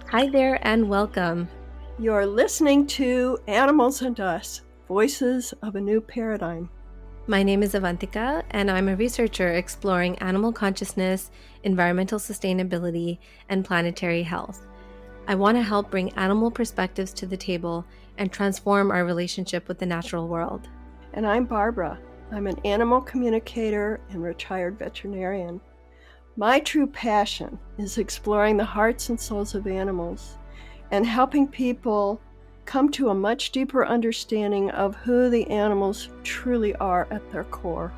Hi there and welcome. You're listening to Animals and Us, Voices of a New Paradigm. My name is Avantika, and I'm a researcher exploring animal consciousness, environmental sustainability, and planetary health. I want to help bring animal perspectives to the table and transform our relationship with the natural world. And I'm Barbara. I'm an animal communicator and retired veterinarian. My true passion is exploring the hearts and souls of animals and helping people come to a much deeper understanding of who the animals truly are at their core.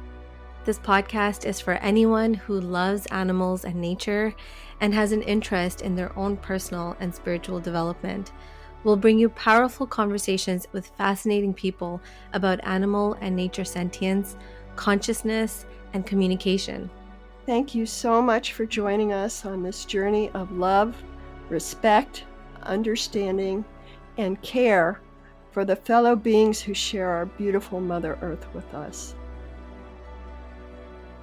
This podcast is for anyone who loves animals and nature and has an interest in their own personal and spiritual development. We'll bring you powerful conversations with fascinating people about animal and nature sentience, consciousness, and communication. Thank you so much for joining us on this journey of love, respect, understanding, and care for the fellow beings who share our beautiful Mother Earth with us.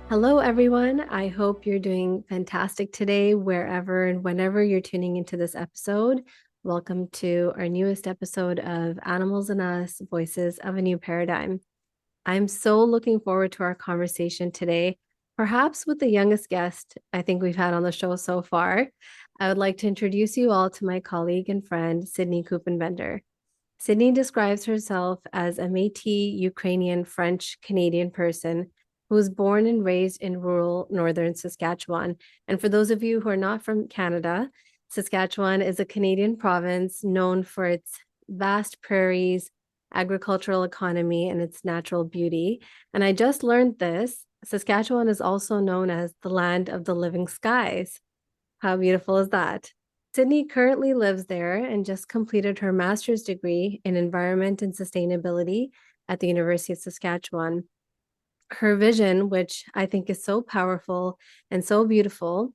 Hello, everyone. I hope you're doing fantastic today, wherever and whenever you're tuning into this episode. Welcome to our newest episode of Animals and Us, Voices of a New Paradigm. I'm so looking forward to our conversation today, perhaps with the youngest guest I think we've had on the show so far. I would like to introduce you all to my colleague and friend, Sydney Kuppenbender. Sydney describes herself as a Métis-Ukrainian-French Canadian person who was born and raised in rural Northern Saskatchewan. And for those of you who are not from Canada, Saskatchewan is a Canadian province known for its vast prairies, agricultural economy, and its natural beauty. And I just learned this. Saskatchewan is also known as the land of the living skies. How beautiful is that? Sydney currently lives there and just completed her master's degree in environment and sustainability at the University of Saskatchewan. Her vision, which I think is so powerful and so beautiful,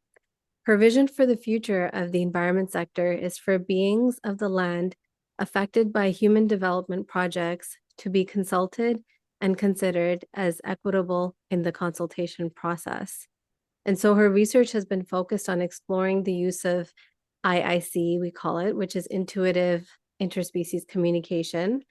her vision for the future of the environment sector is for beings of the land affected by human development projects to be consulted and considered as equitable in the consultation process. And so her research has been focused on exploring the use of IIC, we call it, which is intuitive interspecies communication,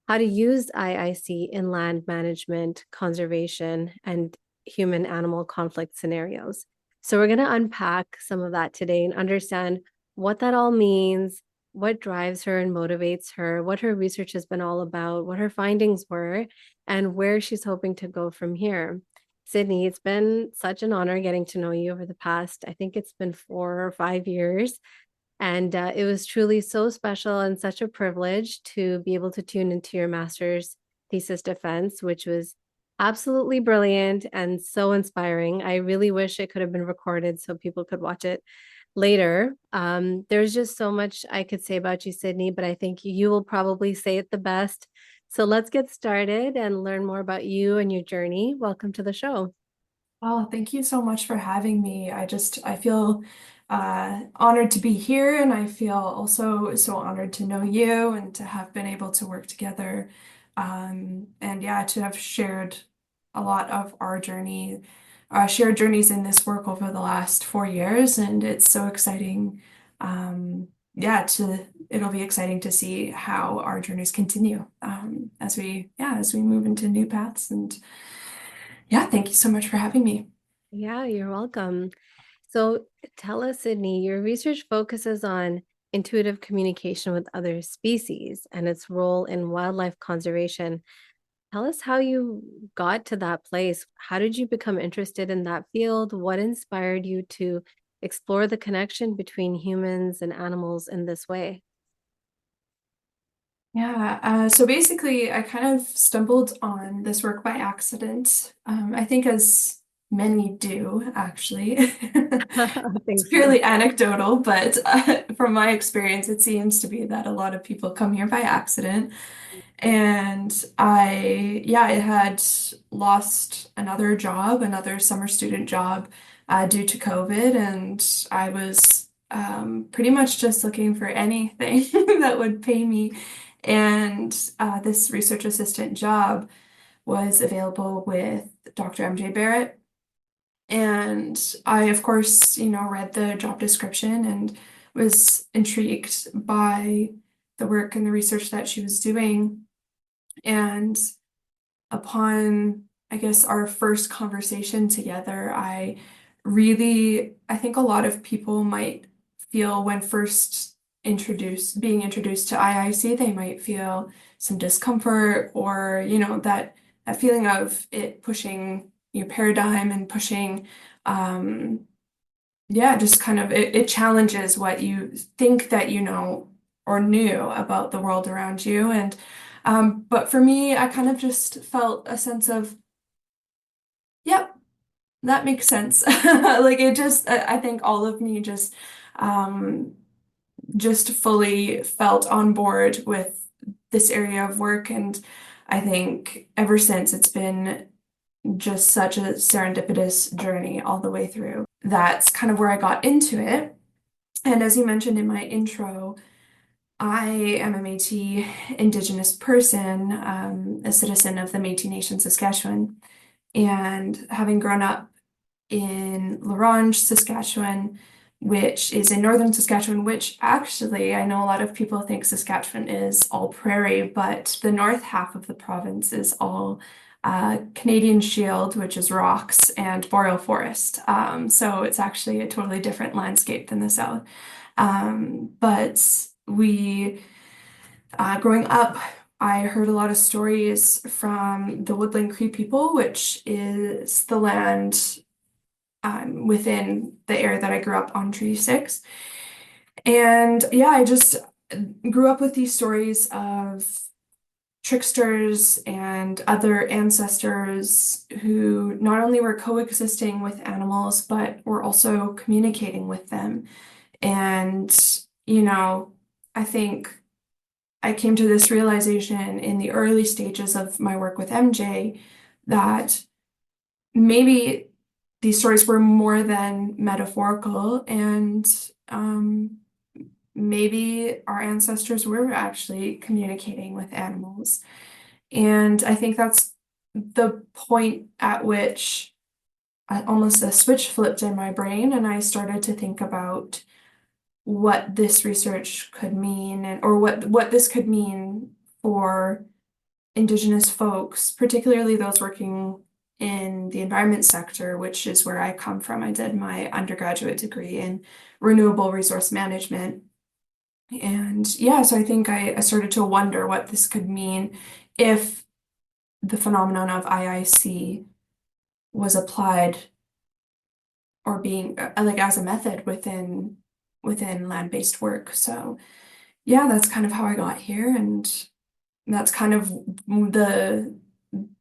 how to use IIC in land management, conservation, and human-animal conflict scenarios. So we're going to unpack some of that today and understand what that all means, what drives her and motivates her, what her research has been all about, what her findings were, and where she's hoping to go from here. Sydney, it's been such an honor getting to know you over the past, I think it's been 4 or 5 years. And it was truly so special and such a privilege to be able to tune into your master's thesis defense, which was absolutely brilliant and so inspiring. I really wish it could have been recorded so people could watch it later. There's just so much I could say about you, Sydney, but I think you will probably say it the best. So let's get started and learn more about you and your journey. Welcome to the show. Oh, thank you so much for having me. I feel honored to be here, and I feel also so honored to know you and to have been able to work together. And yeah, to have shared a lot of our journey, shared journeys in this work over the last 4 years, and it's so exciting. Yeah, it'll be exciting to see how our journeys continue as we move into new paths. And yeah, thank you so much for having me. Yeah, you're welcome. So tell us, Sydney, your research focuses on intuitive communication with other species and its role in wildlife conservation. Tell us how you got to that place. How did you become interested in that field? What inspired you to explore the connection between humans and animals in this way? Yeah, so basically, I kind of stumbled on this work by accident. I think as many do, actually. I It's think so. purely anecdotal, but from my experience, it seems to be that a lot of people come here by accident. And I had lost another job, another summer student job, due to COVID, and I was pretty much just looking for anything that would pay me. And this research assistant job was available with Dr. MJ Barrett. And I, of course, read the job description and was intrigued by the work and the research that she was doing. And upon, I guess, our first conversation together, I think a lot of people might feel when first being introduced to IIC, they might feel some discomfort or, that feeling of it pushing your paradigm and pushing, yeah, just kind of it challenges what you think that you know or knew about the world around you. And but for me, I kind of just felt a sense of, yep, that makes sense. Like it just, I think all of me just fully felt on board with this area of work. And I think ever since it's been just such a serendipitous journey all the way through. That's kind of where I got into it. And as you mentioned in my intro, I am a Métis Indigenous person, a citizen of the Métis Nation, Saskatchewan. And having grown up in La Ronge, Saskatchewan, which is in northern Saskatchewan, which actually I know a lot of people think Saskatchewan is all prairie, but the north half of the province is all Canadian Shield, which is rocks, and boreal forest. So it's actually a totally different landscape than the south. But growing up, I heard a lot of stories from the Woodland Cree people, which is the land within the area that I grew up on Treaty 6. And yeah, I just grew up with these stories of tricksters and other ancestors who not only were coexisting with animals, but were also communicating with them. And, I think I came to this realization in the early stages of my work with MJ that maybe these stories were more than metaphorical, and maybe our ancestors were actually communicating with animals. And I think that's the point at which almost a switch flipped in my brain, and I started to think about what this research could mean, or what this could mean for Indigenous folks, particularly those working in the environment sector, which is where I come from. I did my undergraduate degree in renewable resource management. And yeah, so I think I started to wonder what this could mean if the phenomenon of IIC was applied or being like as a method within land-based work. So yeah, that's kind of how I got here, and that's kind of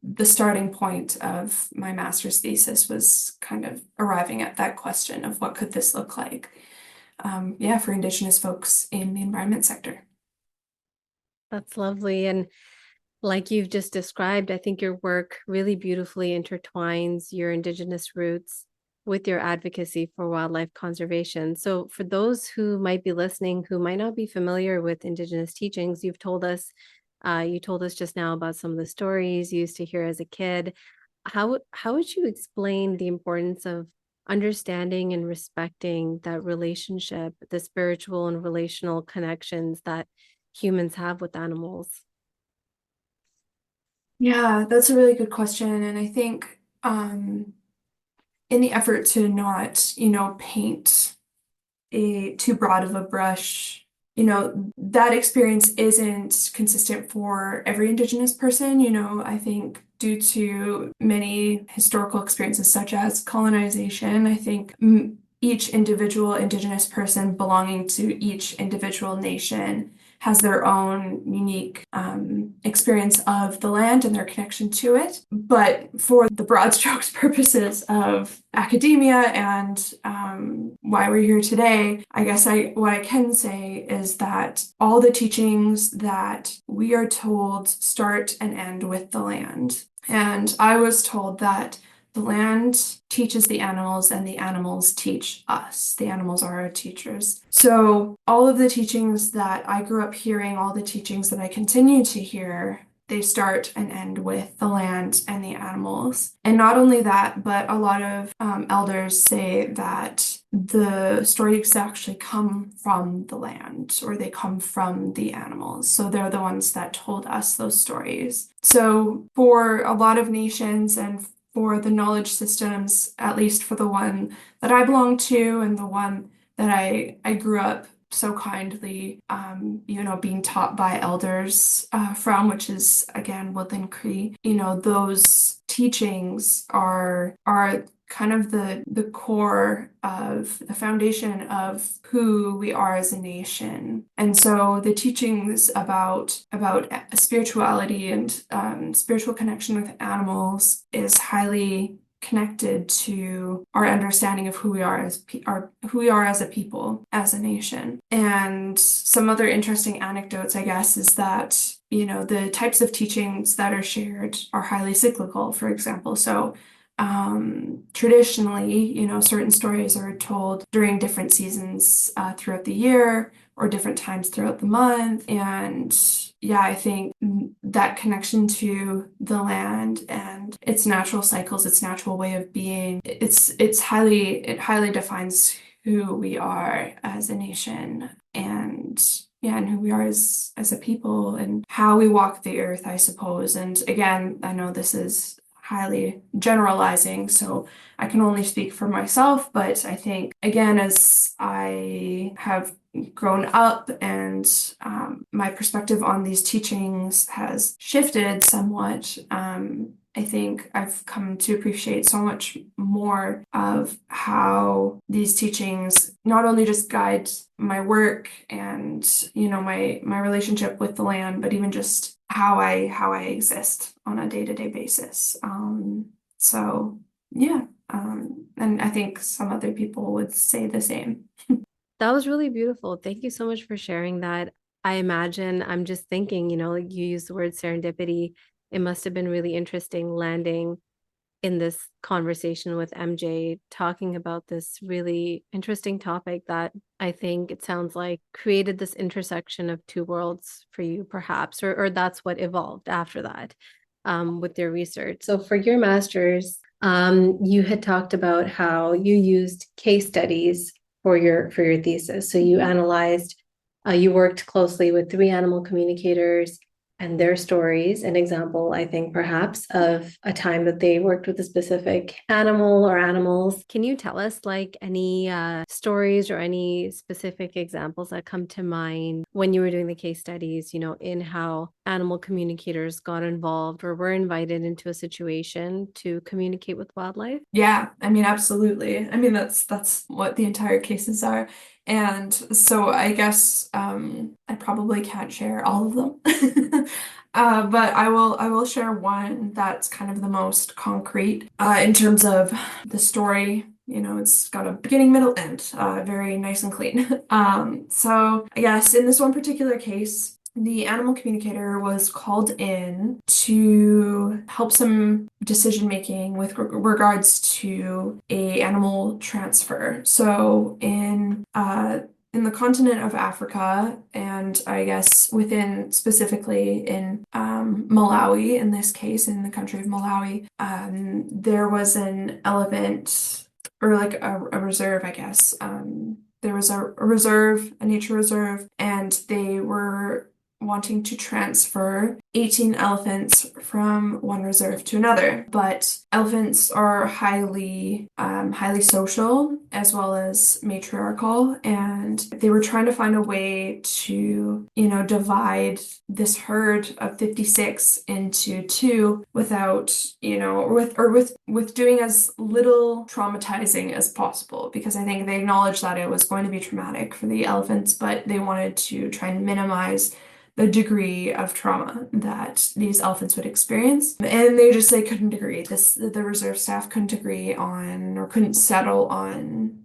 the starting point of my master's thesis, was kind of arriving at that question of what could this look like, yeah, for Indigenous folks in the environment sector. That's lovely. And like you've just described, I think your work really beautifully intertwines your Indigenous roots with your advocacy for wildlife conservation. So for those who might be listening, who might not be familiar with Indigenous teachings, you told us just now about some of the stories you used to hear as a kid. How would you explain the importance of understanding and respecting that relationship, the spiritual and relational connections that humans have with animals? Yeah, that's a really good question. And I think in the effort to not, paint too broad of a brush, that experience isn't consistent for every Indigenous person. I think due to many historical experiences such as colonization, I think each individual Indigenous person belonging to each individual nation has their own unique experience of the land and their connection to it. But for the broad strokes purposes of academia and why we're here today, I guess what I can say is that all the teachings that we are told start and end with the land. And I was told that the land teaches the animals and the animals teach us. The animals are our teachers. So all of the teachings that I grew up hearing, all the teachings that I continue to hear, they start and end with the land and the animals. And not only that, but a lot of elders say that the stories actually come from the land, or they come from the animals. So they're the ones that told us those stories. So for a lot of nations and for the knowledge systems, at least for the one that I belong to and the one that I grew up so kindly, being taught by elders from, which is again Woodland Cree. Those teachings are kind of the core of the foundation of who we are as a nation. And so the teachings about spirituality and spiritual connection with animals is highly connected to our understanding of who we are as a people, as a nation. And some other interesting anecdotes, I guess, is that the types of teachings that are shared are highly cyclical, for example. So traditionally, certain stories are told during different seasons throughout the year or different times throughout the month. And yeah, I think that connection to the land and its natural cycles, its natural way of being, it highly defines who we are as a nation, and who we are as a people, and how we walk the earth, I suppose. And again, I know this is highly generalizing, so I can only speak for myself, but I think, again, as I have grown up and my perspective on these teachings has shifted somewhat, I think I've come to appreciate so much more of how these teachings not only just guide my work and my relationship with the land, but even just how I exist on a day-to-day basis. So yeah, and I think some other people would say the same. That was really beautiful. Thank you so much for sharing that. I imagine, I'm just thinking, like you used the word serendipity. It must have been really interesting landing in this conversation with MJ, talking about this really interesting topic that I think it sounds like created this intersection of two worlds for you, perhaps, or that's what evolved after that, with your research. So for your master's, you had talked about how you used case studies for your thesis. So you analyzed, you worked closely with 3 animal communicators and their stories. An example, I think, perhaps, of a time that they worked with a specific animal or animals. Can you tell us like any stories or any specific examples that come to mind when you were doing the case studies, in how animal communicators got involved or were invited into a situation to communicate with wildlife? Yeah, I mean, absolutely. I mean, that's what the entire cases are. And so I guess I probably can't share all of them. But I will share one that's kind of the most concrete in terms of the story. It's got a beginning, middle, end, very nice and clean. So I guess in this one particular case, the animal communicator was called in to help some decision making with regards to a animal transfer. So in the continent of Africa, and I guess within specifically in Malawi, in this case, in the country of Malawi, there was an elephant, or like a reserve, I guess. There was a reserve, a nature reserve, and they were wanting to transfer 18 elephants from one reserve to another. But elephants are highly social as well as matriarchal, and they were trying to find a way to, divide this herd of 56 into 2 without, with doing as little traumatizing as possible, because I think they acknowledged that it was going to be traumatic for the elephants, but they wanted to try and minimize the degree of trauma that these elephants would experience. And they couldn't agree. The reserve staff couldn't agree on, or couldn't settle on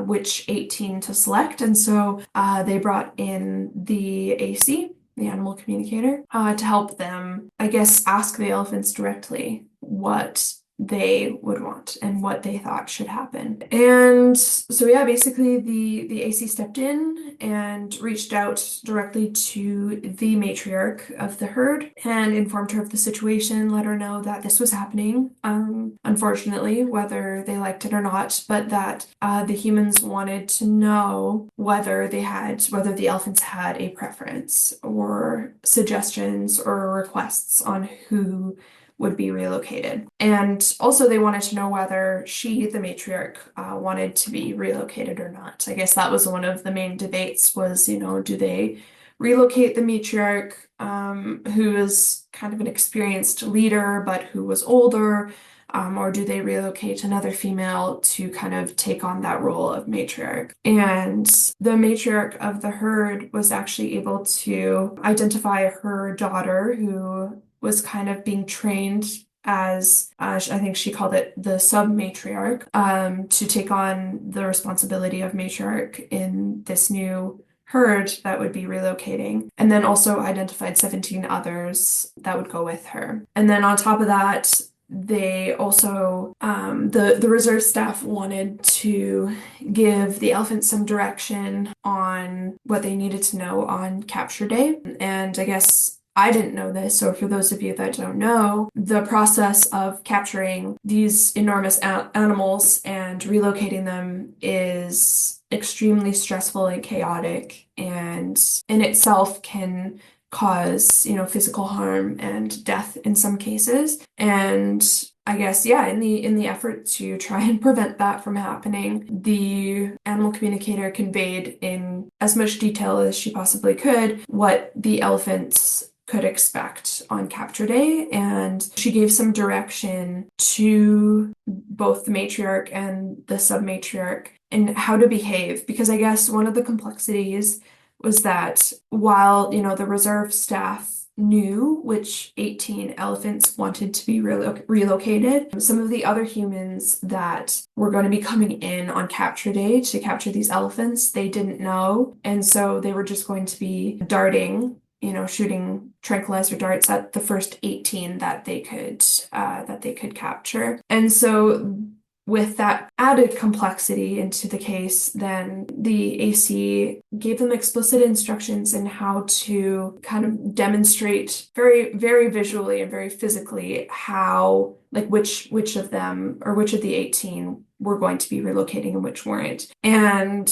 which 18 to select. And so they brought in the AC, the animal communicator, to help them, I guess, ask the elephants directly what they would want and what they thought should happen. And so yeah, basically the AC stepped in and reached out directly to the matriarch of the herd and informed her of the situation, let her know that this was happening, unfortunately, whether they liked it or not, but that the humans wanted to know whether the elephants had a preference or suggestions or requests on who would be relocated. And also they wanted to know whether she, the matriarch, wanted to be relocated or not. I guess that was one of the main debates was, do they relocate the matriarch, who is kind of an experienced leader, but who was older, or do they relocate another female to kind of take on that role of matriarch? And the matriarch of the herd was actually able to identify her daughter, who was kind of being trained as, I think she called it the sub-matriarch, to take on the responsibility of matriarch in this new herd that would be relocating, and then also identified 17 others that would go with her. And then on top of that, they also, the reserve staff wanted to give the elephants some direction on what they needed to know on capture day. And I guess I didn't know this, so for those of you that don't know, the process of capturing these enormous animals and relocating them is extremely stressful and chaotic, and in itself can cause, physical harm and death in some cases. And I guess, yeah, in the effort to try and prevent that from happening, the animal communicator conveyed in as much detail as she possibly could what the elephants could expect on capture day, and she gave some direction to both the matriarch and the sub-matriarch in how to behave, because I guess one of the complexities was that while, the reserve staff knew which 18 elephants wanted to be relocated, some of the other humans that were going to be coming in on capture day to capture these elephants, they didn't know, and so they were just going to be darting, shooting tranquilizer darts at the first 18 that they could capture. And so with that added complexity into the case, then the AC gave them explicit instructions in how to kind of demonstrate very, very visually and very physically how, like, which of them, or which of the 18 were going to be relocating and which weren't. And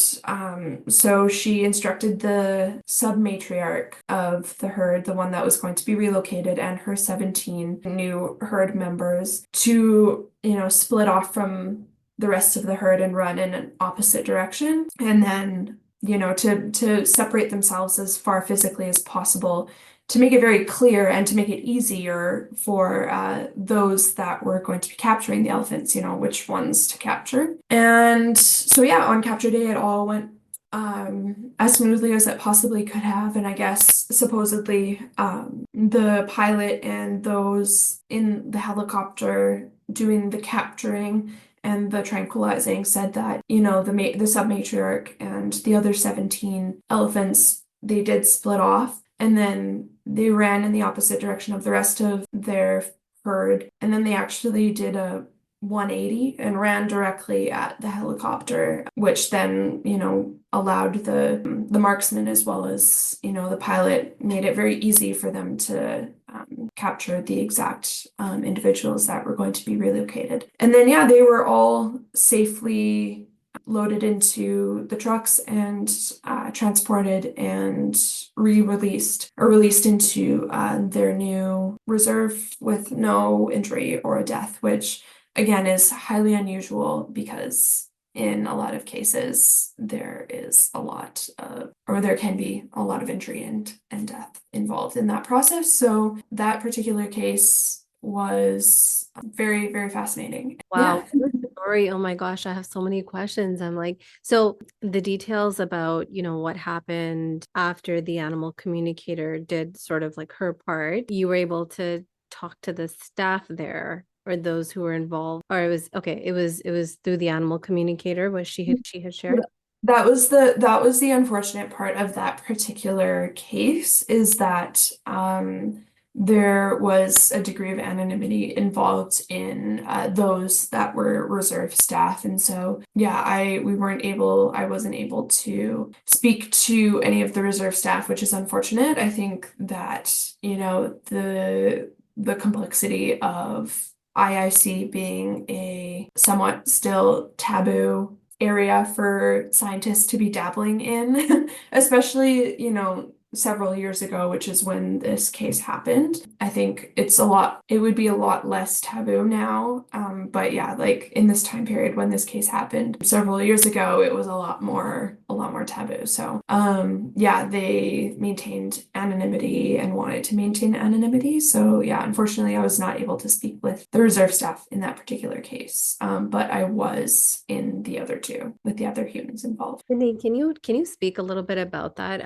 so she instructed the sub-matriarch of the herd, the one that was going to be relocated, and her 17 new herd members to, split off from the rest of the herd and run in an opposite direction. And then, to separate themselves as far physically as possible, to make it very clear and to make it easier for those that were going to be capturing the elephants, which ones to capture. And so, yeah, on capture day, it all went as smoothly as it possibly could have. And I guess supposedly the pilot and those in the helicopter doing the capturing and the tranquilizing said that, the sub-matriarch and the other 17 elephants, they did split off, and then they ran in the opposite direction of the rest of their herd, and then they actually did a 180 and ran directly at the helicopter, which then, allowed the marksman as well as, the pilot, made it very easy for them to capture the exact individuals that were going to be relocated. And then, yeah, they were all safely loaded into the trucks and transported and released into their new reserve with no injury or a death, which again is highly unusual because in a lot of cases there can be a lot of injury and death involved in that process. So that particular case was very, very fascinating. Wow. Yeah. Story. Oh my gosh, I have so many questions. I'm like, so the details about, what happened after the animal communicator did sort of like her part, you were able to talk to the staff there or those who were involved, or it was through the animal communicator, what she had shared. That was the unfortunate part of that particular case, is that there was a degree of anonymity involved in those that were reserve staff. And so, yeah, I wasn't able to speak to any of the reserve staff, which is unfortunate. I think that, the complexity of IIC being a somewhat still taboo area for scientists to be dabbling in, especially, several years ago, which is when this case happened. I think it would be a lot less taboo now. But yeah, like in this time period when this case happened several years ago, it was a lot more taboo. So, yeah, they maintained anonymity and wanted to maintain anonymity. So yeah, unfortunately, I was not able to speak with the reserve staff in that particular case. But I was in the other two with the other humans involved. Sydney, can you speak a little bit about that?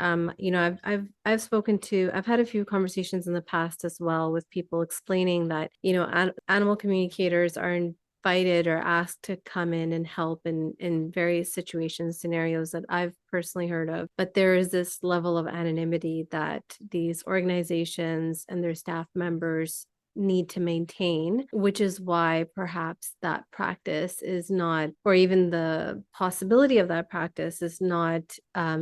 I've had a few conversations in the past as well with people explaining that, animal communicators are invited or asked to come in and help in various situations, scenarios that I've personally heard of. But there is this level of anonymity that these organizations and their staff members need to maintain, which is why perhaps that practice is not, or even the possibility of that practice is not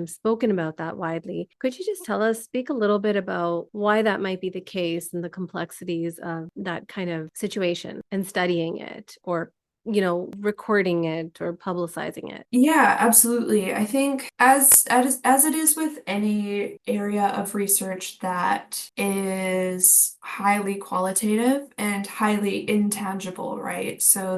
spoken about that widely. Could you just speak a little bit about why that might be the case and the complexities of that kind of situation and studying it, or recording it or publicizing it? Yeah, absolutely. I think as it is with any area of research that is highly qualitative and highly intangible, right? So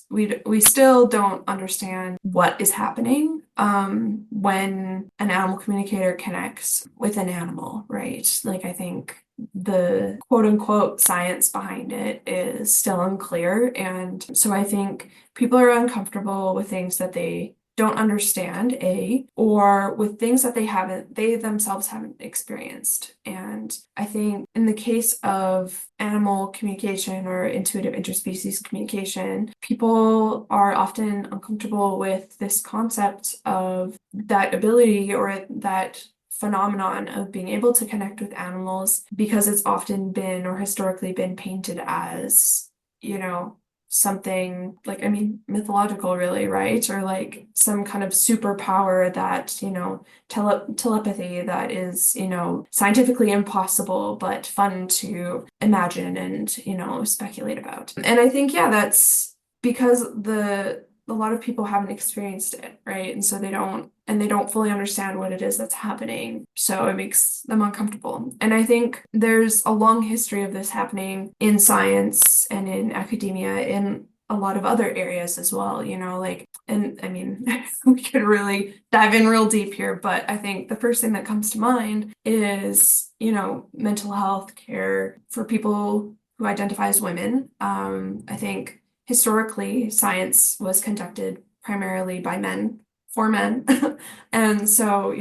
we still don't understand what is happening when an animal communicator connects with an animal, right? Like I think the quote unquote science behind it is still unclear. And so I think people are uncomfortable with things that they don't understand, or with things that they themselves haven't experienced. And I think in the case of animal communication or intuitive interspecies communication, people are often uncomfortable with this concept of that ability or that phenomenon of being able to connect with animals, because it's often been or historically been painted as, something like, mythological, really, right? Or like some kind of superpower that, telepathy that is, scientifically impossible, but fun to imagine and, speculate about. And I think, yeah, that's because a lot of people haven't experienced it, right? And so they don't fully understand what it is that's happening. So it makes them uncomfortable. And I think there's a long history of this happening in science and in academia, in a lot of other areas as well, we could really dive in real deep here, but I think the first thing that comes to mind is, mental health care for people who identify as women. I think historically, science was conducted primarily by men for men. And so,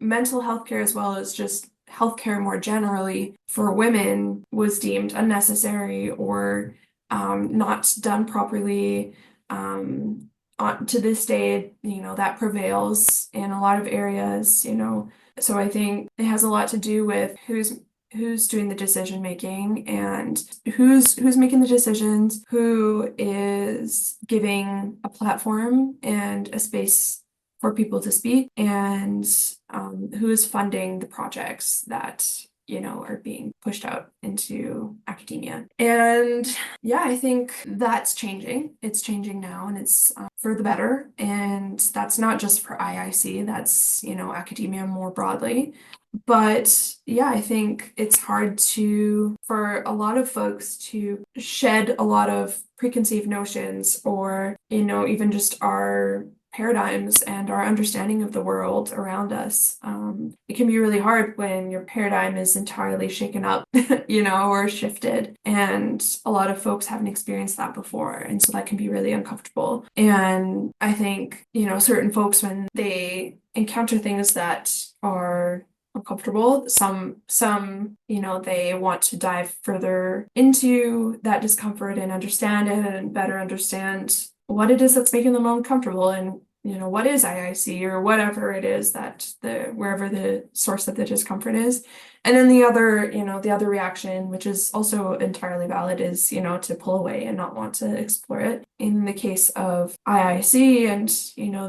mental health care as well as just healthcare more generally for women was deemed unnecessary or not done properly. To this day, that prevails in a lot of areas, So I think it has a lot to do with who's doing the decision making and who's making the decisions, who is giving a platform and a space for people to speak, and who is funding the projects that are being pushed out into academia. And yeah, I think that's changing. It's changing now, and it's for the better. And that's not just for IIC, that's academia more broadly. But yeah, I think it's hard for a lot of folks to shed a lot of preconceived notions, or, even just our paradigms and our understanding of the world around us. It can be really hard when your paradigm is entirely shaken up, or shifted. And a lot of folks haven't experienced that before. And so that can be really uncomfortable. And I think, certain folks, when they encounter things that are uncomfortable, some they want to dive further into that discomfort and understand it and better understand what it is that's making them uncomfortable and what is IIC or whatever it is that wherever the source of the discomfort is. And then the other reaction, which is also entirely valid, is, to pull away and not want to explore it. In the case of IIC and,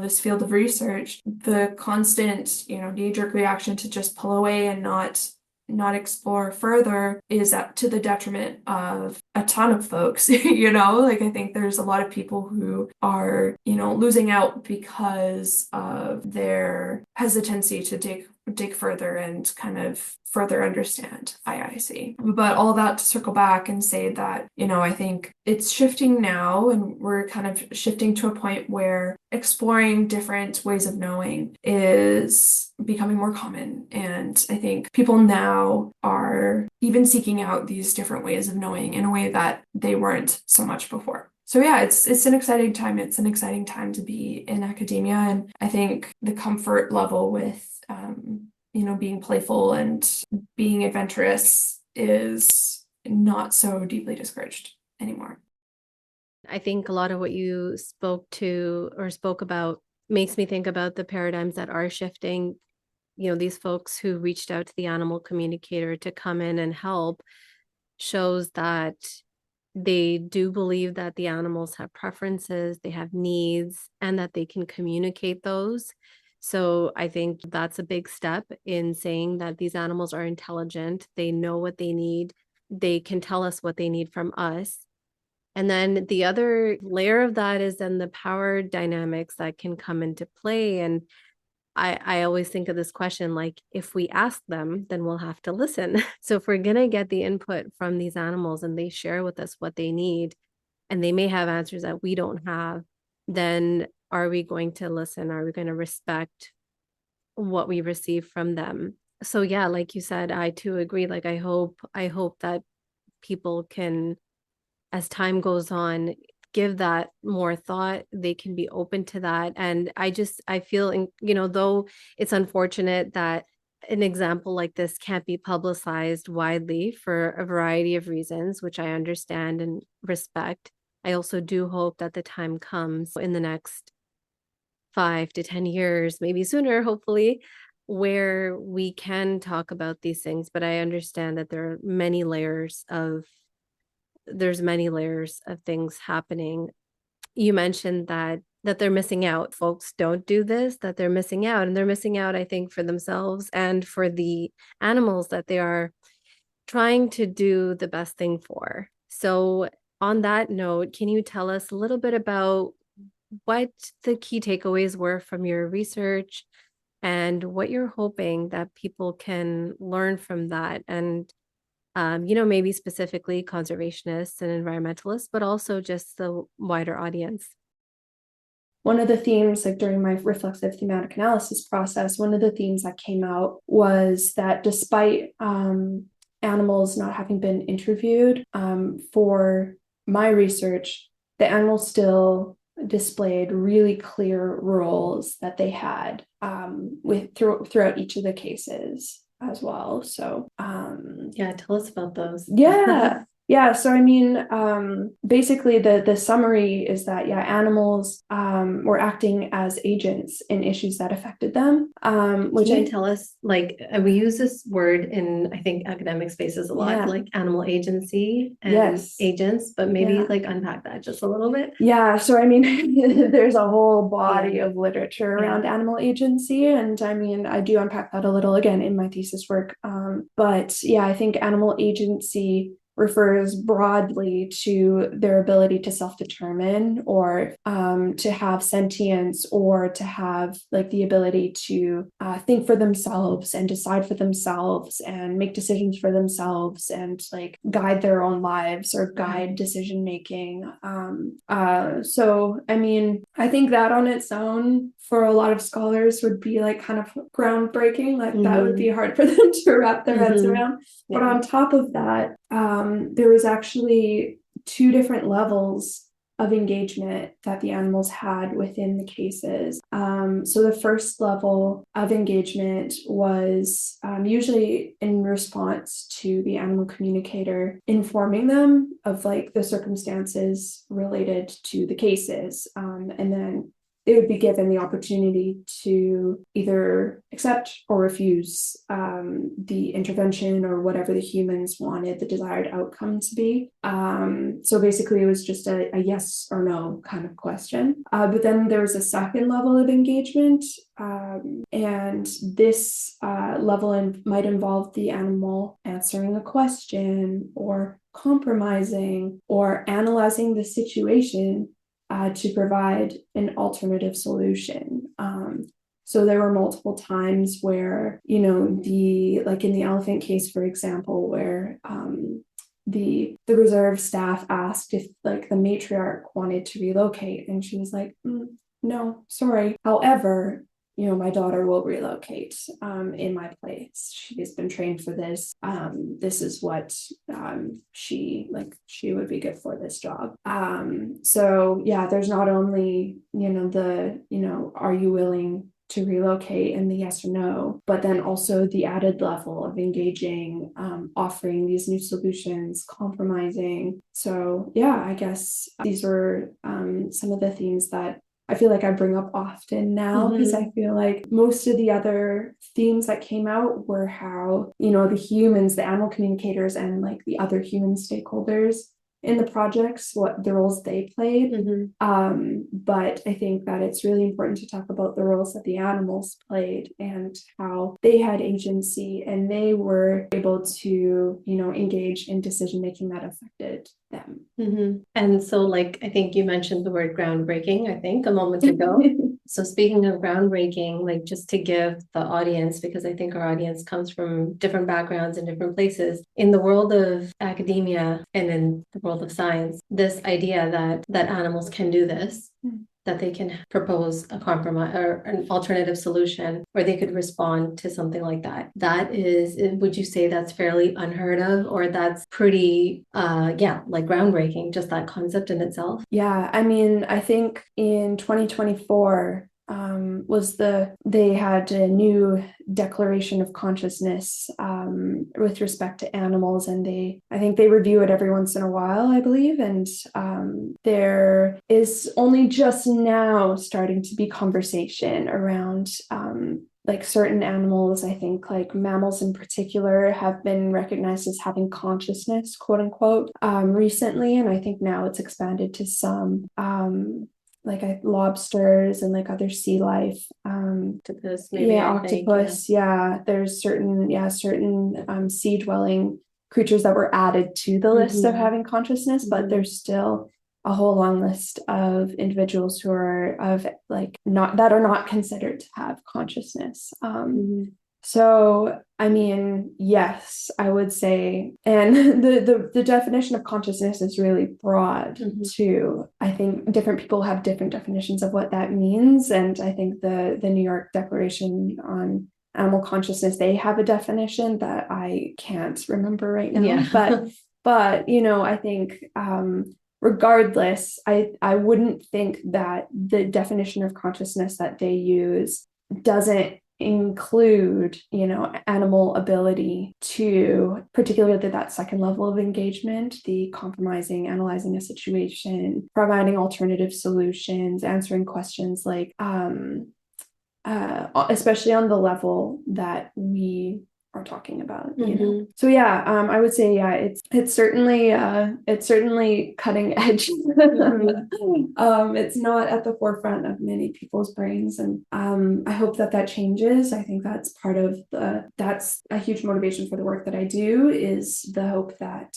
this field of research, the constant, knee-jerk reaction to just pull away and not explore further is to the detriment of a ton of folks. Like, I think there's a lot of people who are, losing out because of their hesitancy to dig further and kind of further understand IIC. But all that to circle back and say that, I think it's shifting now, and we're kind of shifting to a point where exploring different ways of knowing is becoming more common. And I think people now are even seeking out these different ways of knowing in a way that they weren't so much before. So yeah, it's an exciting time. It's an exciting time to be in academia. And I think the comfort level with, being playful and being adventurous is not so deeply discouraged anymore. I think a lot of what you spoke about makes me think about the paradigms that are shifting. These folks who reached out to the animal communicator to come in and help shows that they do believe that the animals have preferences, they have needs, and that they can communicate those. So I think that's a big step in saying that these animals are intelligent, they know what they need, they can tell us what they need from us. And then the other layer of that is then the power dynamics that can come into play. And I always think of this question, like, if we ask them, then we'll have to listen. So if we're going to get the input from these animals and they share with us what they need, and they may have answers that we don't have, then are we going to listen? Are we going to respect what we receive from them? So yeah, like you said, I too agree. Like, I hope that people can, as time goes on, give that more thought. They can be open to that. And I feel, though it's unfortunate that an example like this can't be publicized widely for a variety of reasons, which I understand and respect, I also do hope that the time comes in the next 5 to 10 years, maybe sooner, hopefully, where we can talk about these things. But I understand that there's many layers of things happening. You mentioned that they're missing out. Folks don't do this, that they're missing out. And they're missing out, I think, for themselves and for the animals that they are trying to do the best thing for. So on that note, can you tell us a little bit about what the key takeaways were from your research and what you're hoping that people can learn from that? And maybe specifically conservationists and environmentalists, but also just the wider audience. One of the themes, like during my reflexive thematic analysis process, one of the themes that came out was that despite animals not having been interviewed for my research, the animals still displayed really clear roles that they had throughout each of the cases as well. So yeah, tell us about those. Yeah. So I mean, basically the summary is that animals were acting as agents in issues that affected them. Which can you tell us, like, we use this word in, I think, academic spaces a lot, like animal agency and agents, but maybe like unpack that just a little bit. Yeah. So I mean, there's a whole body of literature around animal agency, and I mean, I do unpack that a little again in my thesis work. But yeah, I think animal agency refers broadly to their ability to self-determine or to have sentience or to have like the ability to think for themselves and decide for themselves and make decisions for themselves and like guide their own lives or guide decision making. So I mean, I think that on its own for a lot of scholars would be like kind of groundbreaking. Like that would be hard for them to wrap their heads around. But on top of that, there was actually 2 different levels of engagement that the animals had within the cases. So the first level of engagement was usually in response to the animal communicator informing them of like the circumstances related to the cases. And then they would be given the opportunity to either accept or refuse the intervention or whatever the humans wanted the desired outcome to be. So basically, it was just a yes or no kind of question. But then there was a second level of engagement, and this level might involve the animal answering a question or compromising or analyzing the situation to provide an alternative solution. So there were multiple times where, like in the elephant case, for example, where the reserve staff asked if like the matriarch wanted to relocate, and she was like, no, sorry. However, my daughter will relocate in my place. She has been trained for this. This is what she would be good for this job. So yeah, there's not only, are you willing to relocate and the yes or no, but then also the added level of engaging, offering these new solutions, compromising. So yeah, I guess these were some of the themes that I feel like I bring up often now, because I feel like most of the other themes that came out were how, the humans, the animal communicators, and like the other human stakeholders in the projects, what the roles they played. But I think that it's really important to talk about the roles that the animals played and how they had agency and they were able to, engage in decision making that affected them. And so, like, I think you mentioned the word groundbreaking, I think a moment ago. So speaking of groundbreaking, like just to give the audience, because I think our audience comes from different backgrounds and different places, in the world of academia and in the world of science, this idea that animals can do this, that they can propose a compromise or an alternative solution, or they could respond to something like that. That is, would you say that's fairly unheard of, or that's pretty, like groundbreaking, just that concept in itself? Yeah, I mean, I think in 2024, they had a new declaration of consciousness with respect to animals, and I think they review it every once in a while, I believe, and there is only just now starting to be conversation around like certain animals. I think like mammals in particular have been recognized as having consciousness, quote unquote, recently, and I think now it's expanded to some like lobsters and like other sea life. Octopus, maybe. Yeah, octopus. There's certain sea dwelling creatures that were added to the list of having consciousness, but there's still a whole long list of individuals who are not considered to have consciousness. So, I mean, yes, I would say, and the definition of consciousness is really broad too. I think different people have different definitions of what that means, and I think the New York Declaration on Animal Consciousness, they have a definition that I can't remember right now. But I think regardless, I wouldn't think that the definition of consciousness that they use doesn't include animal ability to, particularly that second level of engagement, the compromising, analyzing a situation, providing alternative solutions, answering questions, like especially on the level that we are talking about. So yeah, I would say it's certainly cutting edge. It's not at the forefront of many people's brains, and I hope that changes. I think that's that's a huge motivation for the work that I do, is the hope that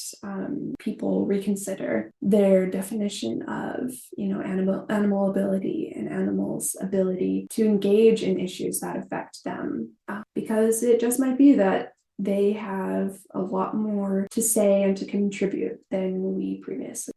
people reconsider their definition of animal ability and animals' ability to engage in issues that affect them, because it just might be that they have a lot more to say and to contribute than we previously.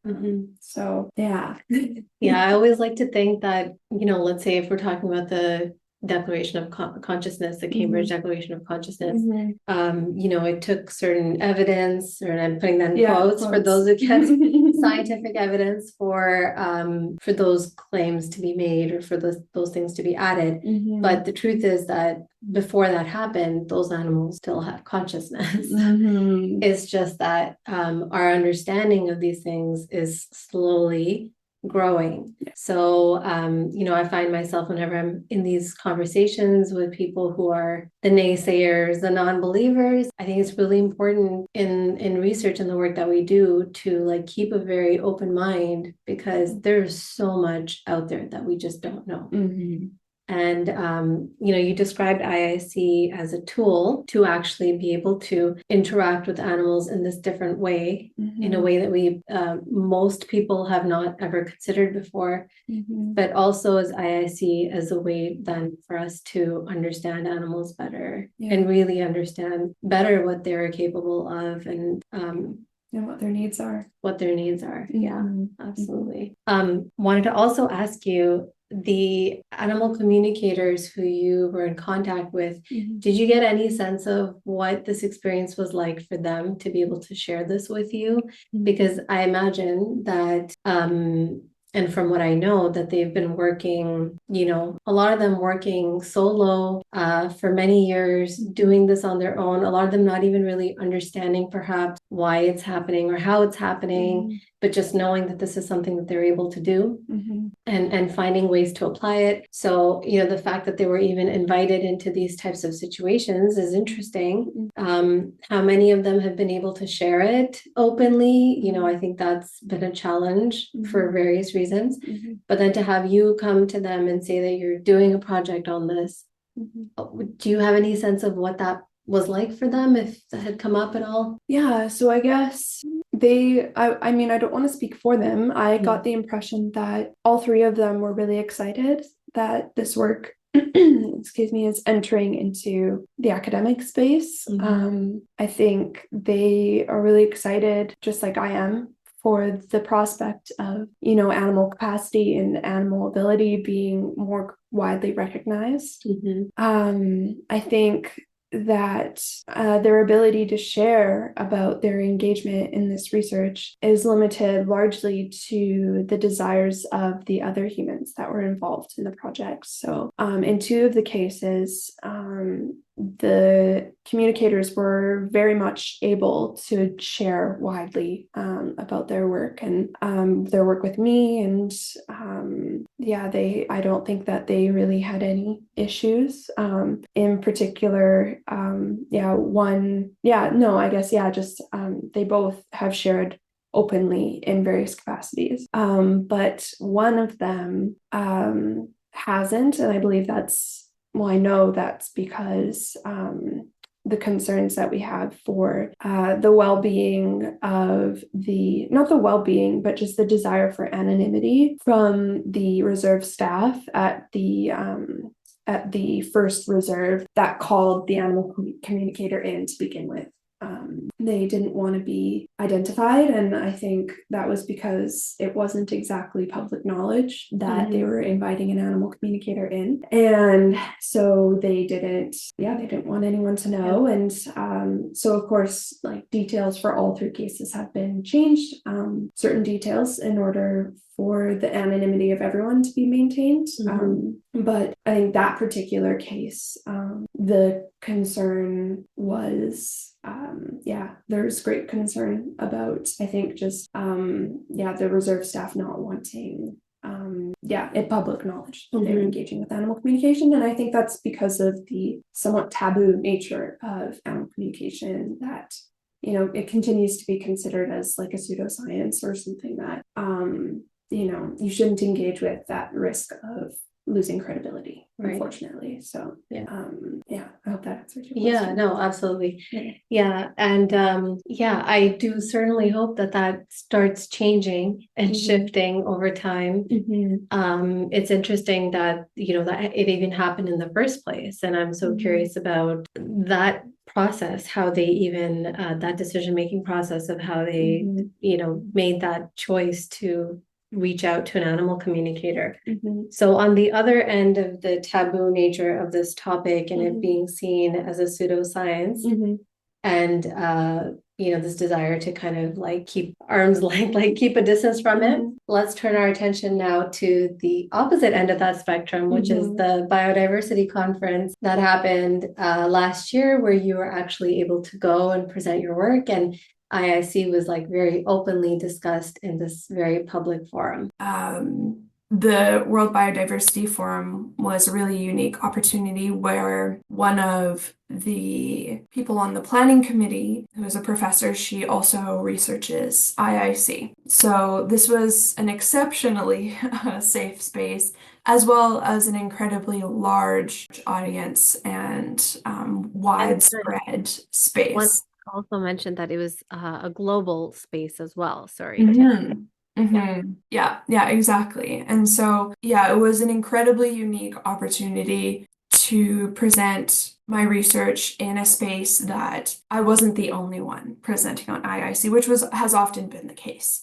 So yeah. I always like to think that, let's say if we're talking about the Declaration of Consciousness, the Cambridge Declaration of Consciousness, it took certain evidence, or I'm putting that in quotes for those who can't, scientific evidence for those claims to be made, or for those things to be added. But the truth is that before that happened, those animals still have consciousness. It's just that our understanding of these things is slowly growing. So, I find myself whenever I'm in these conversations with people who are the naysayers, the non-believers, I think it's really important in research and the work that we do to like keep a very open mind, because there's so much out there that we just don't know. And, you described IIC as a tool to actually be able to interact with animals in this different way, in a way that most people have not ever considered before, but also as IIC as a way then for us to understand animals better and really understand better what they're capable of and what their needs are. Yeah, absolutely. Wanted to also ask you, the animal communicators who you were in contact with, did you get any sense of what this experience was like for them to be able to share this with you? Because I imagine that, and from what I know, that they've been working, a lot of them working solo for many years, doing this on their own, a lot of them not even really understanding perhaps why it's happening or how it's happening, but just knowing that this is something that they're able to do and finding ways to apply it. So, the fact that they were even invited into these types of situations is interesting. How many of them have been able to share it openly? I think that's been a challenge for various reasons. But then to have you come to them and say that you're doing a project on this, do you have any sense of what that was like for them, if that had come up at all? Yeah, so I guess I mean, I don't want to speak for them. I got the impression that all three of them were really excited that this work, is entering into the academic space. I think they are really excited, just like I am, for the prospect of, animal capacity and animal ability being more widely recognized. I think that their ability to share about their engagement in this research is limited largely to the desires of the other humans that were involved in the project. So in two of the cases, the communicators were very much able to share widely about their work and their work with me. And I don't think that they really had any issues. In particular, they both have shared openly in various capacities. But one of them hasn't, and I believe I know that's because the concerns that we have for the well-being of not the well-being, but just the desire for anonymity from the reserve staff at the first reserve that called the animal communicator in to begin with. They didn't want to be identified, and I think that was because it wasn't exactly public knowledge that they were inviting an animal communicator in, and so they didn't want anyone to know. And so of course, like, details for all three cases have been changed, certain details, in order for the anonymity of everyone to be maintained. But I think that particular case, the concern was, there's great concern about, I think, just, the reserve staff not wanting, public knowledge that they're engaging with animal communication. And I think that's because of the somewhat taboo nature of animal communication, that, it continues to be considered as like a pseudoscience or something that, you shouldn't engage with, that risk of losing credibility, unfortunately. So I hope that answers your question. No, absolutely. And I do certainly hope that starts changing and shifting over time. It's interesting that that it even happened in the first place, and I'm so curious about that process, how they even that decision-making process of how they made that choice to reach out to an animal communicator. So on the other end of the taboo nature of this topic and it being seen as a pseudoscience, and this desire to kind of like keep arm's length, like keep a distance from it, let's turn our attention now to the opposite end of that spectrum, which is the biodiversity conference that happened last year, where you were actually able to go and present your work. And IIC was like very openly discussed in this very public forum. The World Biodiversity Forum was a really unique opportunity where one of the people on the planning committee, who is a professor, she also researches IIC. So this was an exceptionally safe space, as well as an incredibly large audience and widespread space. One also mentioned that it was a global space as well. Sorry. Yeah, exactly. And so, yeah, it was an incredibly unique opportunity to present my research in a space that I wasn't the only one presenting on IIC, which has often been the case.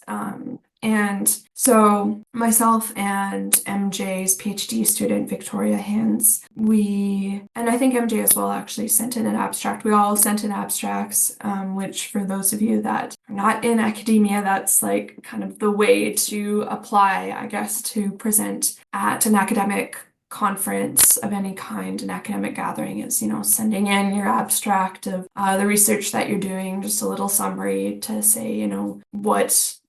And so myself and MJ's PhD student, Victoria Hinds, and I think MJ as well actually sent in an abstract. We all sent in abstracts, which for those of you that are not in academia, that's like kind of the way to apply, I guess, to present at an academic conference of any kind, an academic gathering, is, sending in your abstract of the research that you're doing, just a little summary to say,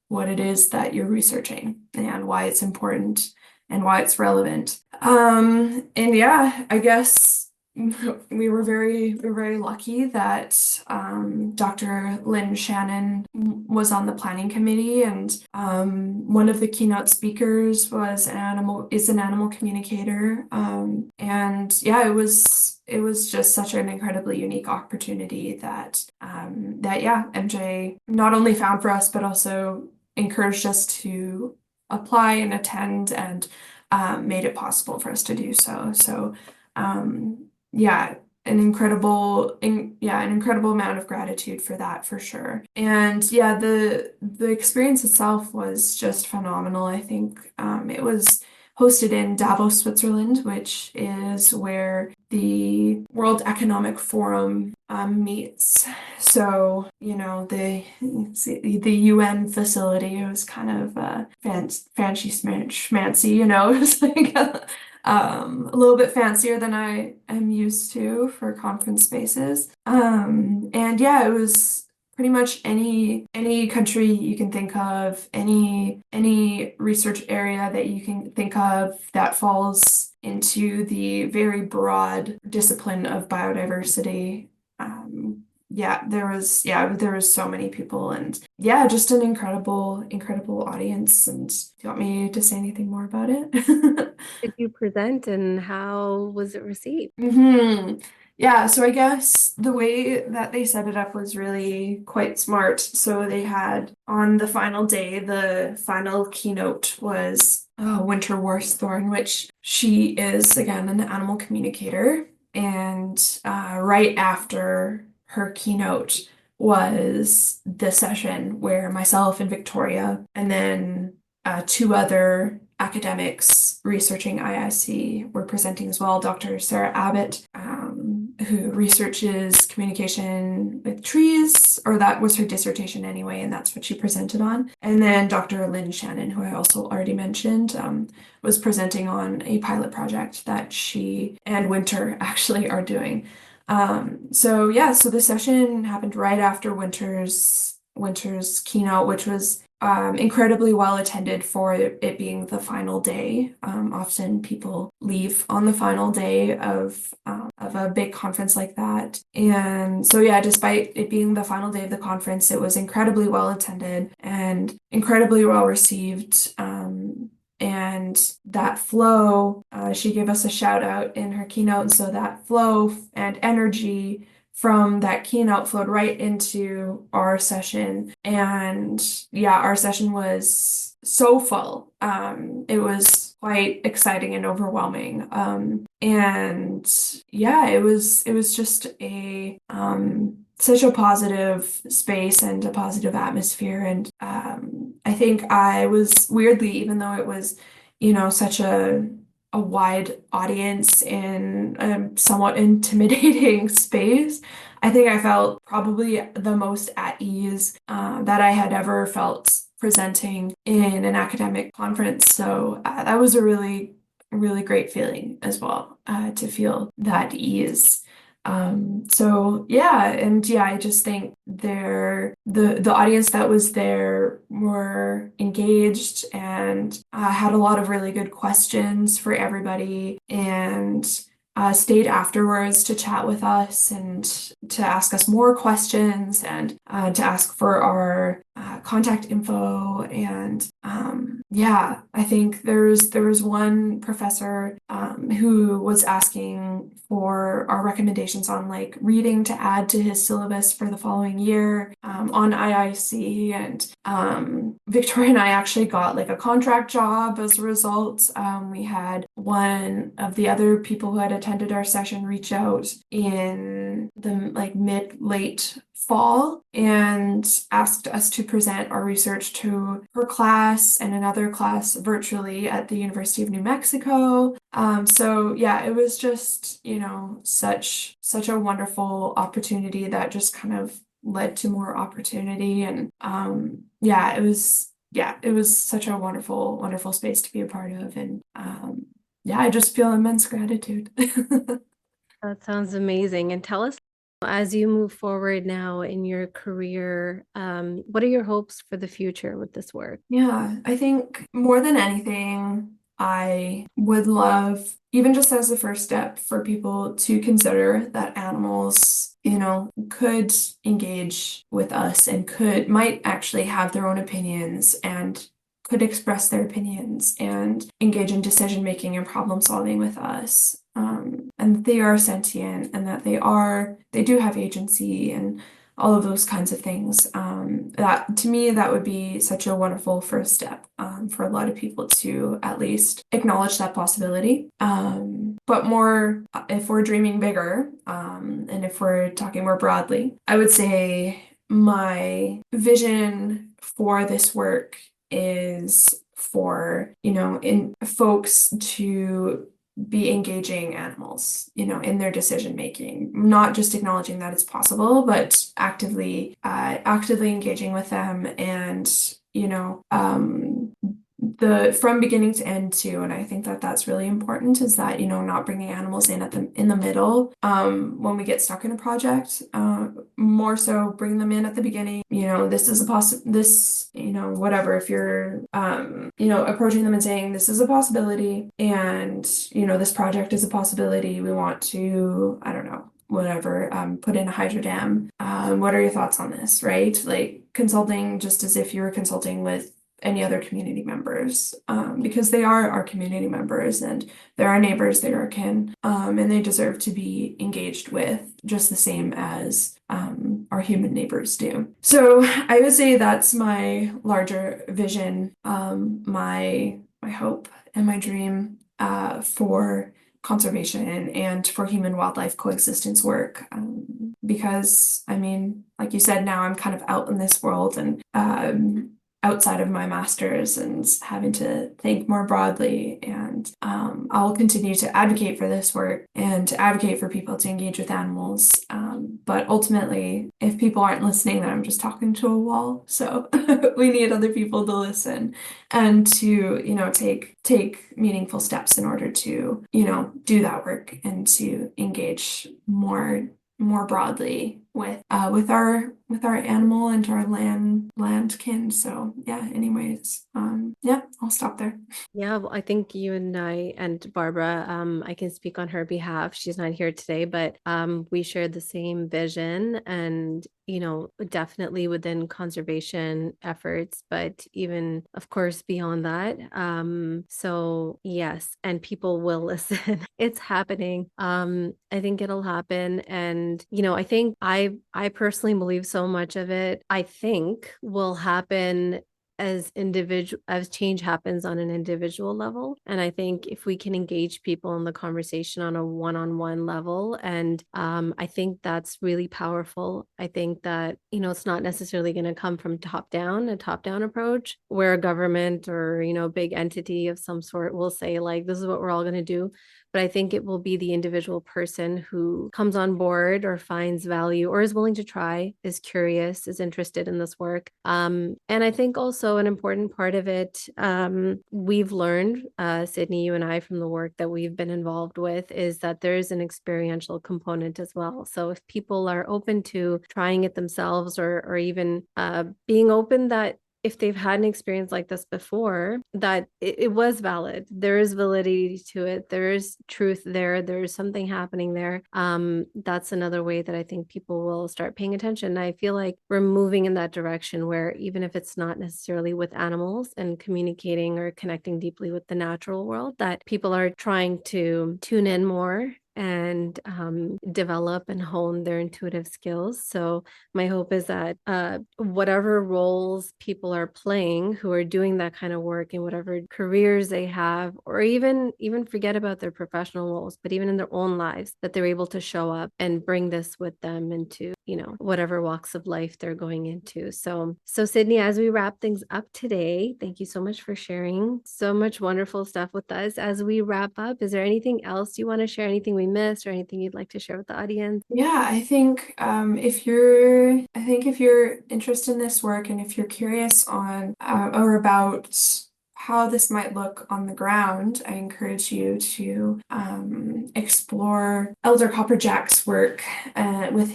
what it is that you're researching and why it's important and why it's relevant. And yeah, I guess we were very lucky that Dr. Lynn Shannon was on the planning committee, and one of the keynote speakers is an animal communicator. And yeah, it was just such an incredibly unique opportunity that MJ not only found for us, but also encouraged us to apply and attend, and made it possible for us to do so. So yeah, an incredible amount of gratitude for that, for sure. And yeah, the experience itself was just phenomenal. I think it was hosted in Davos, Switzerland, which is where the World Economic Forum meets. So, the UN facility, it was kind of fancy schmancy, it was like a little bit fancier than I am used to for conference spaces. And yeah, it was pretty much any country you can think of, any research area that you can think of that falls into the very broad discipline of biodiversity. There was so many people, and yeah, just an incredible audience. And do you want me to say anything more about it? Did you present, and how was it received? Yeah, so I guess the way that they set it up was really quite smart. So they had, on the final day, the final keynote was Winter Worsthorn, which she is, again, an animal communicator. And right after her keynote was the session where myself and Victoria, and then two other academics researching IIC were presenting as well. Dr. Sarah Abbott, who researches communication with trees, or that was her dissertation anyway, and that's what she presented on. And then Dr. Lynn Shannon, who I also already mentioned, was presenting on a pilot project that she and Winter actually are doing. So the session happened right after Winter's keynote, which was incredibly well attended for it being the final day. Often people leave on the final day of a big conference like that. And so yeah, despite it being the final day of the conference, it was incredibly well attended and incredibly well received. And that flow, she gave us a shout out in her keynote. And so that flow and energy from that keynote flowed right into our session. And yeah, our session was so full. It was quite exciting and overwhelming. And yeah, it was just such a positive space and a positive atmosphere. And I think I was weirdly, even though it was, such a wide audience in a somewhat intimidating space, I think I felt probably the most at ease that I had ever felt presenting in an academic conference. So that was a really, really great feeling as well, to feel that ease. So yeah, and yeah, I just think the audience that was there were engaged and had a lot of really good questions for everybody, and stayed afterwards to chat with us and to ask us more questions, and to ask for our contact info. And yeah, I think there was one professor who was asking for our recommendations on like reading to add to his syllabus for the following year on IIC. And Victoria and I actually got like a contract job as a result. We had one of the other people who had attended our session reach out in the like late fall and asked us to present our research to her class and another class virtually at the University of New Mexico. So yeah, it was just, such a wonderful opportunity that just kind of led to more opportunity. And it was such a wonderful, wonderful space to be a part of. And yeah, I just feel immense gratitude. That sounds amazing. And tell us, as you move forward now in your career, what are your hopes for the future with this work? Yeah, I think more than anything, I would love, even just as a first step, for people to consider that animals, could engage with us and might actually have their own opinions and could express their opinions and engage in decision making and problem solving with us. And that they are sentient and that they do have agency and all of those kinds of things. That to me, that would be such a wonderful first step for a lot of people to at least acknowledge that possibility. But more, if we're dreaming bigger, and if we're talking more broadly, I would say my vision for this work is for, in folks to be engaging animals, in their decision making, not just acknowledging that it's possible, but actively engaging with them. And the from beginning to end too. And I think that that's really important, is that not bringing animals in in the middle when we get stuck in a project. More so bring them in at the beginning. This is whatever, if you're approaching them and saying this is a possibility, and this project is a possibility, we want to, I don't know, whatever, put in a hydro dam. What are your thoughts on this, right? Like consulting just as if you were consulting with any other community members, because they are our community members and they're our neighbors, they're our kin, and they deserve to be engaged with just the same as our human neighbors do. So I would say that's my larger vision, my hope and my dream for conservation and for human wildlife coexistence work. Because I mean, like you said, now I'm kind of out in this world and outside of my master's and having to think more broadly. And I'll continue to advocate for this work and to advocate for people to engage with animals. But ultimately, if people aren't listening, then I'm just talking to a wall. So we need other people to listen and to, take meaningful steps in order to, do that work and to engage more broadly with our animal and our land kin. So yeah, anyways, I'll stop there. Yeah, well, I think you and I and Barbara, I can speak on her behalf. She's not here today, but we share the same vision, and definitely within conservation efforts, but even of course beyond that. So yes, and people will listen. It's happening. I think it'll happen. And I think I personally believe so much of it, I think, will happen as change happens on an individual level. And I think if we can engage people in the conversation on a one-on-one level, and I think that's really powerful. I think that it's not necessarily going to come from a top-down approach where a government or big entity of some sort will say like, this is what we're all going to do. but I think it will be the individual person who comes on board or finds value or is willing to try, is curious, is interested in this work. And I think also an important part of it, we've learned, Sydney, you and I, from the work that we've been involved with, is that there is an experiential component as well. So if people are open to trying it themselves, or even being open that if they've had an experience like this before, that it was valid. There is validity to it. There is truth there. There's something happening there. That's another way that I think people will start paying attention. I feel like we're moving in that direction where even if it's not necessarily with animals and communicating or connecting deeply with the natural world, that people are trying to tune in more and develop and hone their intuitive skills. So my hope is that whatever roles people are playing who are doing that kind of work in whatever careers they have, or even forget about their professional roles, but even in their own lives, that they're able to show up and bring this with them into, whatever walks of life they're going into. So Sydney, as we wrap things up today, thank you so much for sharing so much wonderful stuff with us. As we wrap up, is there anything else you want to share? Anything we missed or anything you'd like to share with the audience? Yeah, I think if you're interested in this work and if you're curious on or about how this might look on the ground, I encourage you to explore Elder Copperjack's work with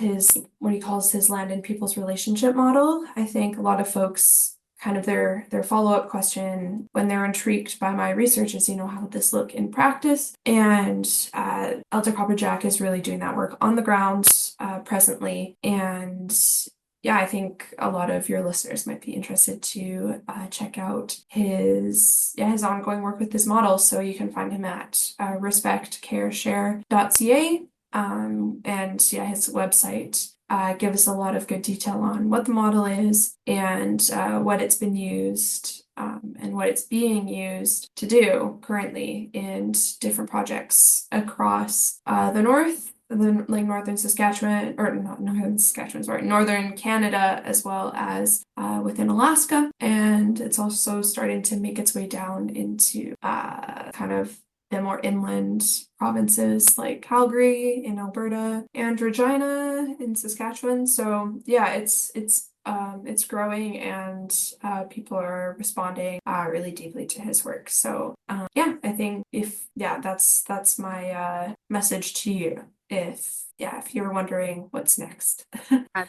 what he calls his land and people's relationship model. I think a lot of folks kind of their follow-up question when they're intrigued by my research is, how would this look in practice? And Elder Copperjack is really doing that work on the ground presently. And yeah, I think a lot of your listeners might be interested to check out his ongoing work with this model. So you can find him at respectcareshare.ca. And yeah, his website gives a lot of good detail on what the model is and what it's been used and what it's being used to do currently in different projects across Northern Saskatchewan, or not Northern Saskatchewan, sorry, Northern Canada, as well as within Alaska. And it's also starting to make its way down into kind of the more inland provinces like Calgary in Alberta and Regina in Saskatchewan. So yeah, it's growing and people are responding really deeply to his work. So yeah, I think that's my message to you. If you're wondering what's next.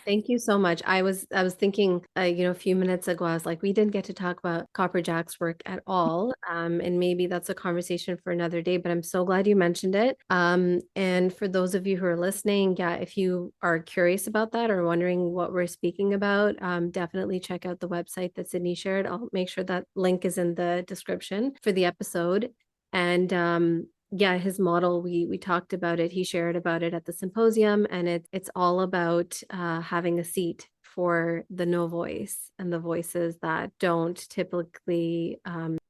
Thank you so much. I was thinking, a few minutes ago, I was like, we didn't get to talk about Copperjack's work at all. And maybe that's a conversation for another day, but I'm so glad you mentioned it. And for those of you who are listening, if you are curious about that or wondering what we're speaking about, definitely check out the website that Sydney shared. I'll make sure that link is in the description for the episode. And his model, we talked about it. He shared about it at the symposium, and it's all about having a seat for the no voice and the voices that don't typically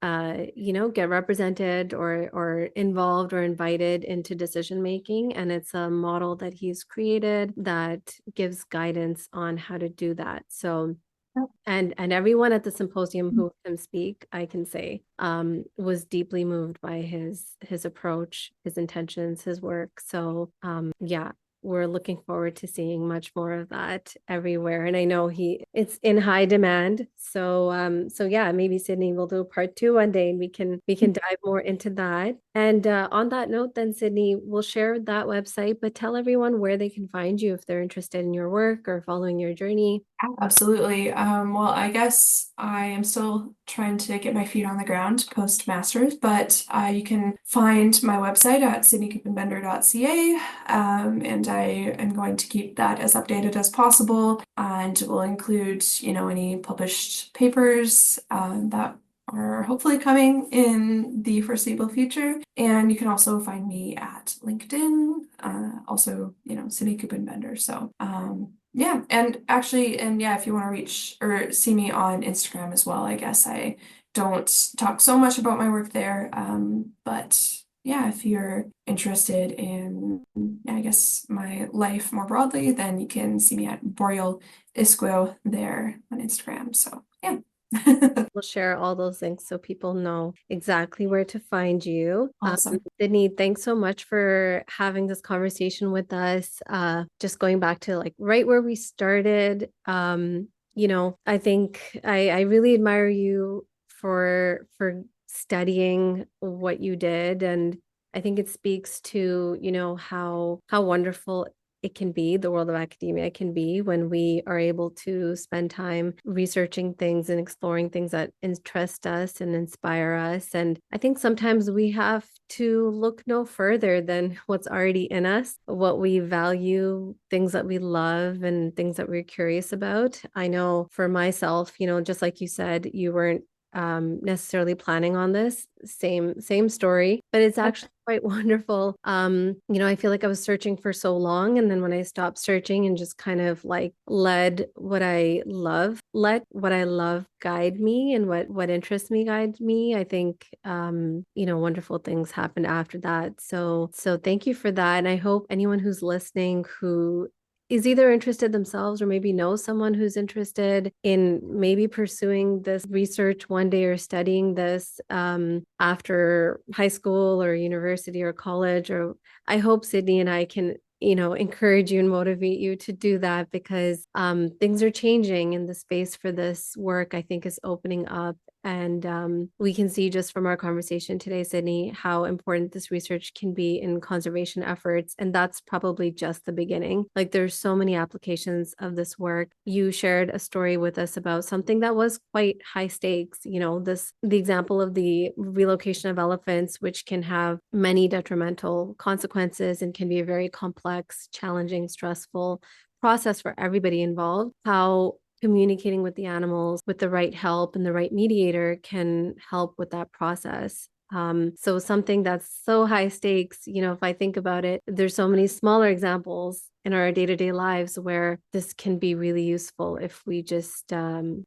get represented or involved or invited into decision making. And it's a model that he's created that gives guidance on how to do that. So and everyone at the symposium who heard him speak, I can say, was deeply moved by his approach, his intentions, his work. So we're looking forward to seeing much more of that everywhere. And I know it's in high demand. So maybe Sydney will do a part 2 one day and we can dive more into that. And on that note, then Sydney, we'll share that website, but tell everyone where they can find you if they're interested in your work or following your journey. Absolutely. Well, I guess I am still trying to get my feet on the ground post-master's, but you can find my website at sydneykuppenbender.ca, and I am going to keep that as updated as possible, and will include, any published papers that are hopefully coming in the foreseeable future. And you can also find me at LinkedIn, also, Sydney Kuppenbender. So, yeah, and actually, if you want to reach or see me on Instagram as well, I guess I don't talk so much about my work there. But yeah, if you're interested in, I guess, my life more broadly, then you can see me at Boreal Isquio there on Instagram. So yeah. We'll share all those links so people know exactly where to find you. Awesome. Sydney, thanks so much for having this conversation with us. Just going back to like right where we started, I think I really admire you for studying what you did, and I think it speaks to, how wonderful it can be, the world of academia can be when we are able to spend time researching things and exploring things that interest us and inspire us. And I think sometimes we have to look no further than what's already in us, what we value, things that we love, and things that we're curious about. I know for myself, just like you said, you weren't necessarily planning on this same story, but it's actually quite wonderful. I feel like I was searching for so long, and then when I stopped searching and just kind of like let what I love guide me, and what interests me guide me, I think wonderful things happened after that. So thank you for that, and I hope anyone who's listening who is either interested themselves or maybe knows someone who's interested in maybe pursuing this research one day or studying this after high school or university or college. Or I hope Sydney and I can encourage you and motivate you to do that, because things are changing, and the space for this work I think is opening up. And we can see just from our conversation today, Sydney, how important this research can be in conservation efforts. And that's probably just the beginning. Like there's so many applications of this work. You shared a story with us about something that was quite high stakes, the example of the relocation of elephants, which can have many detrimental consequences and can be a very complex, challenging, stressful process for everybody involved. How communicating with the animals with the right help and the right mediator can help with that process. So something that's so high stakes, if I think about it, there's so many smaller examples in our day-to-day lives where this can be really useful if we just,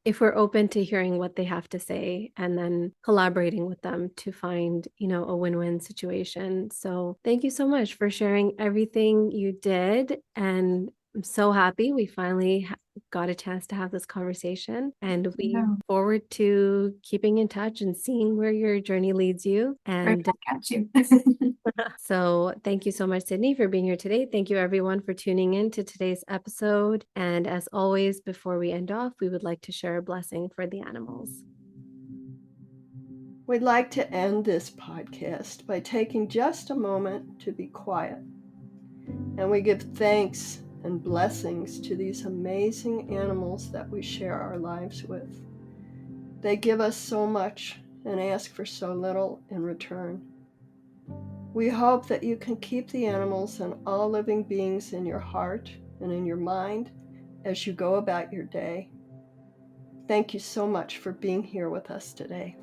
if we're open to hearing what they have to say and then collaborating with them to find, a win-win situation. So thank you so much for sharing everything you did. And I'm so happy we finally got a chance to have this conversation, and we look forward to keeping in touch and seeing where your journey leads you. And Right back at you. so thank you so much, Sydney, for being here today. Thank you everyone for tuning in to today's episode. And as always, before we end off, we would like to share a blessing for the animals. We'd like to end this podcast by taking just a moment to be quiet. And we give thanks and blessings to these amazing animals that we share our lives with. They give us so much and ask for so little in return. We hope that you can keep the animals and all living beings in your heart and in your mind as you go about your day. Thank you so much for being here with us today.